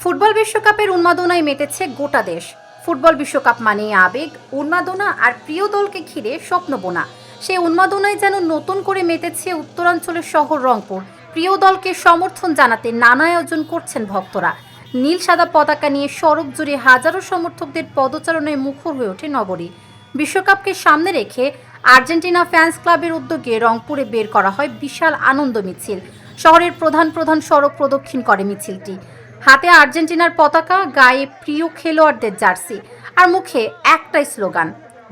Football বিশ্বকাপের উন্মাদনায় মেতেছে গোটা দেশ। ফুটবল বিশ্বকাপ মানেই আবেগ, উন্মাদনা আর প্রিয় দলকে ঘিরে স্বপ্ন বোনা। সেই উন্মাদনায় যেন নতুন করে মেতেছে উত্তরাঞ্চলের শহর রংপুর। প্রিয় দলকে সমর্থন জানাতে নানা আয়োজন করছেন ভক্তরা। নীল সাদা পতাকা নিয়ে সড়ক জুড়ে হাজারো সমর্থকদের পদচারণায় মুখর হয়ে ওঠে নগরী। বিশ্বকাপকে সামনে রেখে আর্জেন্টিনা ফ্যান্স ক্লাবের উদ্যোগে রংপুরে বের করা হয় বিশাল আনন্দ মিছিল। শহরের প্রধান প্রধান সড়ক প্রদক্ষিণ করে মিছিলটি। হাতে আর্জেন্টিনার পতাকা, গায়ে প্রিয় খেলোয়াড়দের জার্সি আর মুখে একটাই স্লোগান,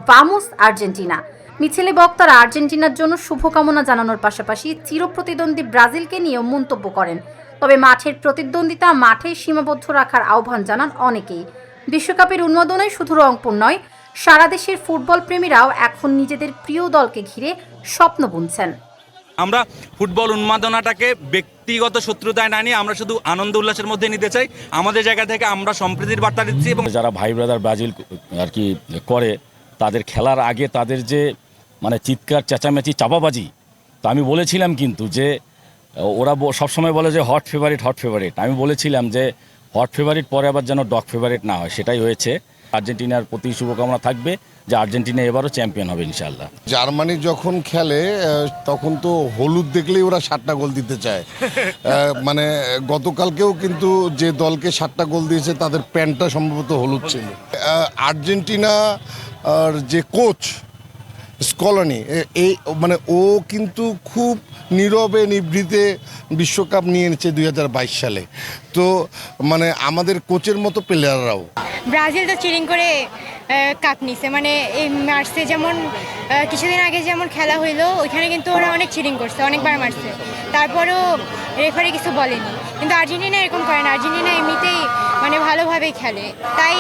ভামোস আর্জেন্টিনা। মিছিলে বক্তারা আর্জেন্টিনার জন্য শুভকামনা জানানোর পাশাপাশি চিরপ্রতিদ্বন্দ্বী ব্রাজিলকে নিয়েও মন্তব্য করেন। তবে মাঠের প্রতিদ্বন্দ্বিতা মাঠেই সীমাবদ্ধ রাখার আহ্বান জানান অনেকেই। বিশ্বকাপের উন্মাদনায় শুধু রংপুর নয়, সারা দেশের ফুটবল প্রেমীরাও এখন নিজেদের প্রিয় দলকে ঘিরে স্বপ্ন বুনছেন। আমরা ফুটবল উন্মাদনাটাকে ব্যক্তিগত শত্রুতায় না নিয়ে আমরা শুধু আনন্দ উল্লাসের মধ্যে নিতে চাই। আমাদের জায়গা থেকে আমরা সম্প্রীতির বার্তা দিচ্ছি। এবং যারা ভাই ব্রাদার ব্রাজিল আর কি করে, তাদের খেলার আগে তাদের যে মানে চিৎকার চেঁচামেচি চাপাবাজি, তো আমি বলেছিলাম কিন্তু যে ওরা সবসময় বলে যে হট ফেভারিট। আমি বলেছিলাম যে হট ফেভারিট পরে আবার যেন ডগ ফেভারিট না হয়, সেটাই হয়েছে। আর্জেন্টিনার প্রতি শুভকামনা থাকবে যে আর্জেন্টিনা এবারও চ্যাম্পিয়ন হবে ইনশাআল্লাহ। জার্মানি যখন খেলে তখন তো হলুদ দেখলেই ওরা 7টা গোল দিতে চায়। মানে গতকালকেও কিন্তু যে দলকে 7টা গোল দিয়েছে তাদের প্যান্টটা সম্ভবত হলুদ ছিল। আর্জেন্টিনা আর যে কোচ স্কলনি, এই মানে ও কিন্তু খুব নীরবে নিভৃতে বিশ্বকাপ নিয়ে এনেছে 2022 সালে। তো মানে আমাদের কোচের মতো প্লেয়াররাও। ব্রাজিল তো চিটিং করে কাপ নিছে, মানে এই মার্চে যেমন কিছুদিন আগে যেমন খেলা হইলো ওইখানে কিন্তু ওরা অনেক চিটিং করছে, অনেকবার মারছে, তারপরেও রেফারি কিছু বলেনি। কিন্তু আর্জেন্টিনা এরকম করে না, আর্জেন্টিনা এমনিতেই মানে ভালোভাবেই খেলে, তাই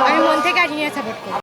আমি মন থেকে আর্জেন্টিনা সাপোর্ট করি।